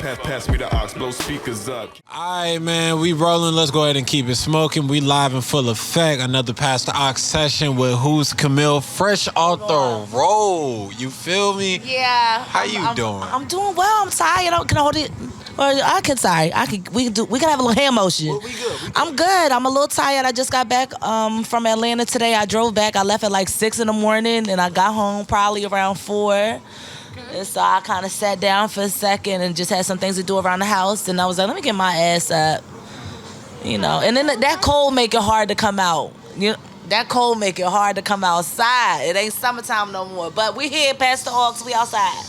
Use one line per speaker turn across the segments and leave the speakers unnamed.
Pass me the aux, blow speakers up.
Alright, man, we rolling. Let's go ahead and keep it smoking. We live in full effect. Another Pastor Ox session with WhoCamille, fresh off the road. You feel me?
Yeah.
How you doing?
I'm doing well. I'm tired. Can I hold it? Or I can. Sorry. We can have a little hand motion.
Well, we good.
I'm good. I'm a little tired. I just got back from Atlanta today. I drove back. I left at like 6 in the morning, and I got home probably around 4. And so I kind of sat down for a second and just had some things to do around the house. And I was like, let me get my ass up, you know. And then that cold make it hard to come out. You know, that cold make it hard to come outside. It ain't summertime no more. But we here past the AUX. We outside.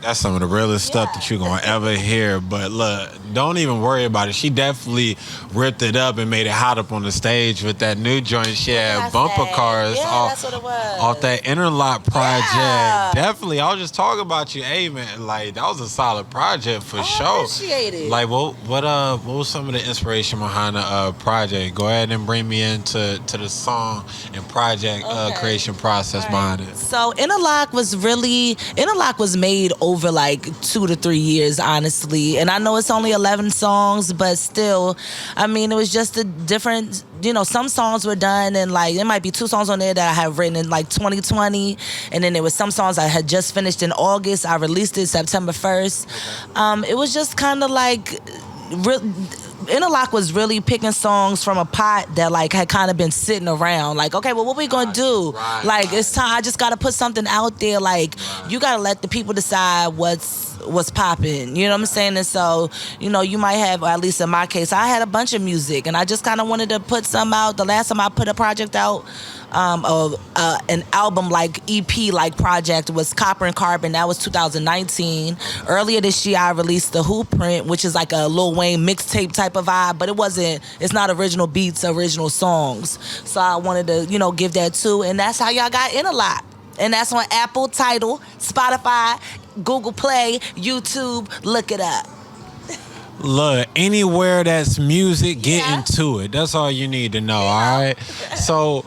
That's some of the realest stuff that you're going to ever hear. But look, don't even worry about it. She definitely ripped it up and made it hot up on the stage with that new joint she had, Bumper Cars,
that's what it was.
off that Interlock project.
Yeah.
Definitely. I was just talking about you. Hey, man, like, that was a solid project for sure.
Appreciate it.
Like, what was some of the inspiration behind the project? Go ahead and bring me into the song and project creation process behind it.
So Interlock was made over like 2 to 3 years, honestly. And I know it's only 11 songs, but still, I mean, it was just a different, you know, some songs were done and like, there might be 2 songs on there that I have written in like 2020. And then there was some songs I had just finished in August. I released it September 1st. It was just kind of like, Interlock was really picking songs from a pot that like had kind of been sitting around. Like, okay, well, what we gonna do? It's time. I just gotta put something out there. Like, you gotta let the people decide what's popping. You know what I'm saying? And so, you know, you might have, or at least in my case, I had a bunch of music, and I just kind of wanted to put some out. The last time I put a project out, an album like EP like project was Copper and Carbon. That was 2019. Earlier this year I released the Who Print, which is like a Lil Wayne mixtape type of vibe, but it's not original beats, original songs. So I wanted to, you know, give that too. And that's how y'all got Interlock. And that's on Apple, Tidal, Spotify, Google Play, YouTube. Look it up.
Look, anywhere that's music, get into it. That's all you need to know, all right? So,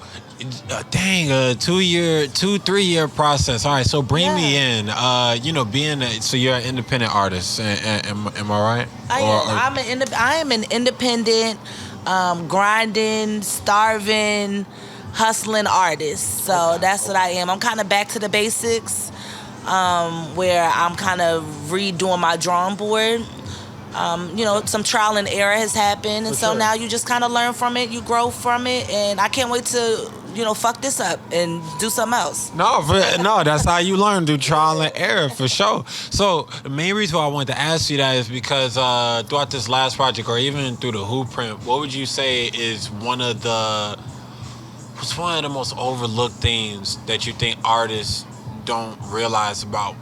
dang, 3 year process. All right, so bring me in. You know, so you're an independent artist. Am I right?
I am an independent, grinding, starving, hustling artist. So that's what I am. I'm kind of back to the basics, where I'm kind of redoing my drawing board. You know, some trial and error has happened, and so now you just kind of learn from it, you grow from it, and I can't wait to, you know, fuck this up and do something else.
No, that's how you learn, through trial and error, for sure. So the main reason why I wanted to ask you that is because throughout this last project, or even through the Who Print, what would you say is what's one of the most overlooked things that you think artists don't realize about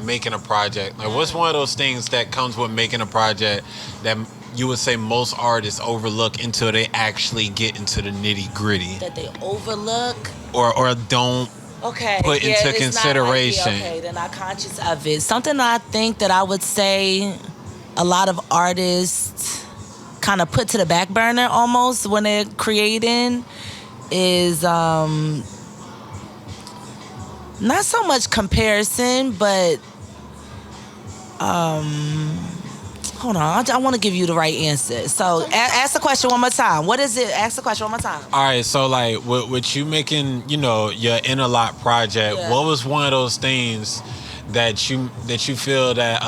making a project? Like, what's one of those things that comes with making a project that you would say most artists overlook until they actually get into the nitty gritty?
That they overlook?
Or don't put into consideration.
They're not conscious of it. Something I think that I would say a lot of artists kind of put to the back burner almost when they're creating is not so much comparison, but hold on, I want to give you the right answer. So ask the question one more time. What is it? Ask the question one more time.
All right, so like with you making, you know, your Interlock project, what was one of those things that you feel that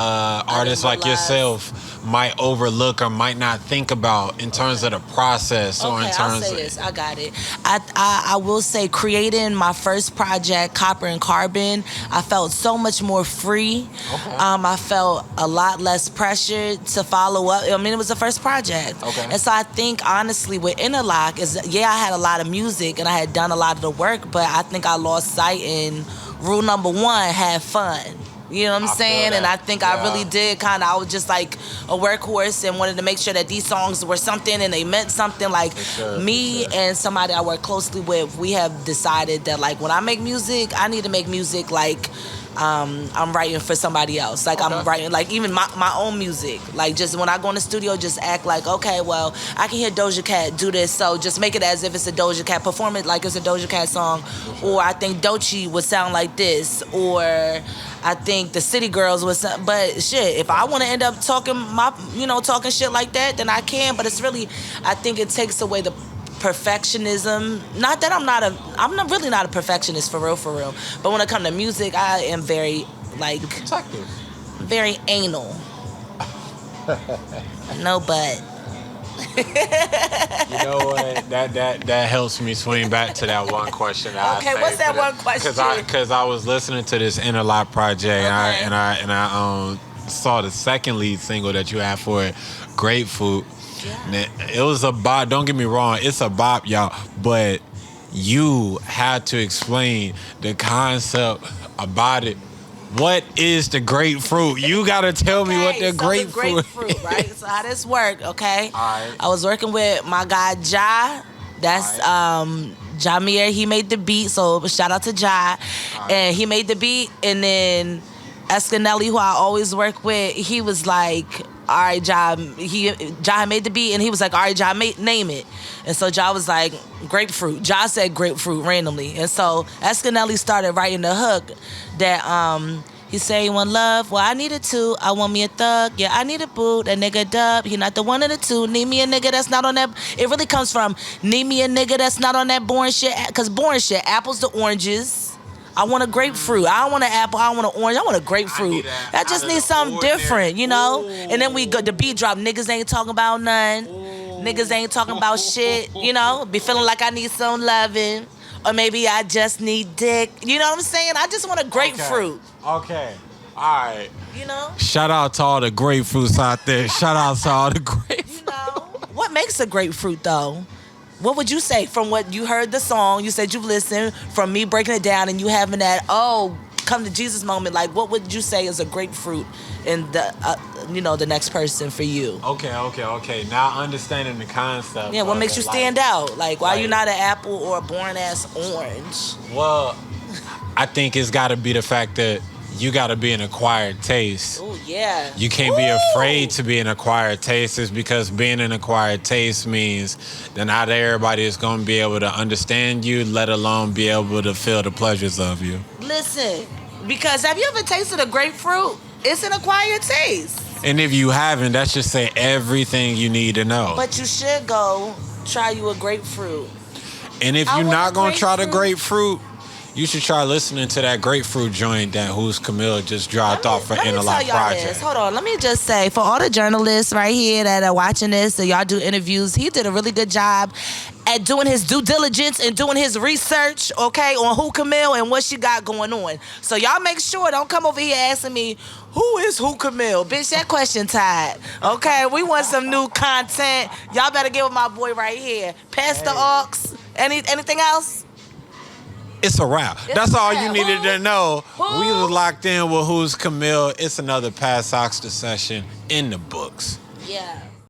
artists like yourself might overlook or might not think about in terms of the process, or in terms
I'll say this. I got it. I will say, creating my first project, Copper and Carbon, I felt so much more free. I felt a lot less pressure to follow up. I mean, it was the first project. And so I think, honestly, with Interlock, I had a lot of music and I had done a lot of the work, but I think I lost sight in rule number 1, have fun. You know what I'm saying? And I think I really did I was just like a workhorse and wanted to make sure that these songs were something and they meant something. Like, me and somebody I work closely with, we have decided that, like, when I make music, I need to make music like I'm writing for somebody else. Like, I'm writing, like, even my own music. Like, just when I go in the studio, just act like, okay, well, I can hear Doja Cat do this, so just make it as if it's a Doja Cat, perform it like it's a Doja Cat song, or I think Doechii would sound like this, or I think the city girls was, but shit, if I want to end up talking talking shit like that, then I can. But it's really, I think it takes away the perfectionism. Not that I'm not really not a perfectionist for real. But when it comes to music, I am very like
protective,
very anal. No butt.
You know what? That helps me swing back to that one question.
Okay, what's that one question?
Because I was listening to this Interlock project,
Okay.
and I saw the second lead single that you had for it, Grapefruit.
Yeah.
It was a bop. Don't get me wrong, it's a bop, y'all. But you had to explain the concept about it. What is the grapefruit? You gotta tell me what the grapefruit.
The grapefruit, right? So how this work? Okay.
Alright.
I was working with my guy Ja. That's Jameer. He made the beat. So shout out to Ja. And he made the beat. And then Escanelli, who I always work with, he was like, all right, Ja made the beat, and he was like, all right, Ja, name it. And so Ja was like, grapefruit. Ja said grapefruit randomly. And so Escanelli started writing the hook that he said he want love. Well, I need it too. I want me a thug. Yeah, I need a boo. That nigga dub. He not the one of the two. Need me a nigga that's not on that. It really comes from need me a nigga that's not on that boring shit. Because boring shit, apples to oranges. I want a grapefruit. I don't want an apple. I don't want an orange. I want a grapefruit. I just need something different, you know? Ooh. And then we go, the beat drop. Niggas ain't talking about none. Ooh. Niggas ain't talking about shit, you know? Be feeling like I need some loving. Or maybe I just need dick. You know what I'm saying? I just want a grapefruit.
Okay. All right.
You know?
Shout out to all the grapefruits out there. Shout out to all the grapefruits.
You know? What makes a grapefruit, though? What would you say from what you heard the song? You said you've listened, from me breaking it down and you having that, come to Jesus moment. Like, what would you say is a grapefruit in the, the next person for you?
Okay. Now understanding the concept.
Yeah, what makes you stand out? Like, why you not an apple or a boring-ass orange?
Well, I think it's got to be the fact that you got to be an acquired taste.
Oh, yeah.
You can't be afraid to be an acquired taste. It's because being an acquired taste means that not everybody is going to be able to understand you, let alone be able to feel the pleasures of you.
Listen, because have you ever tasted a grapefruit? It's an acquired taste.
And if you haven't, that should say everything you need to know.
But you should go try you a grapefruit.
And if you're not going to try the grapefruit, you should try listening to that grapefruit joint that WhoCamille just dropped off for Interlock Project.
Hold on, let me just say, for all the journalists right here that are watching this, and y'all do interviews, he did a really good job at doing his due diligence and doing his research, okay, on WhoCamille and what she got going on. So y'all make sure, don't come over here asking me, who is WhoCamille? Bitch, that question tied. Okay, we want some new content. Y'all better get with my boy right here. Pastor AUX. Anything else?
It's a wrap. That's all you needed to know. We was locked in with WhoCamille. It's another Past Oxter session in the books.
Yeah.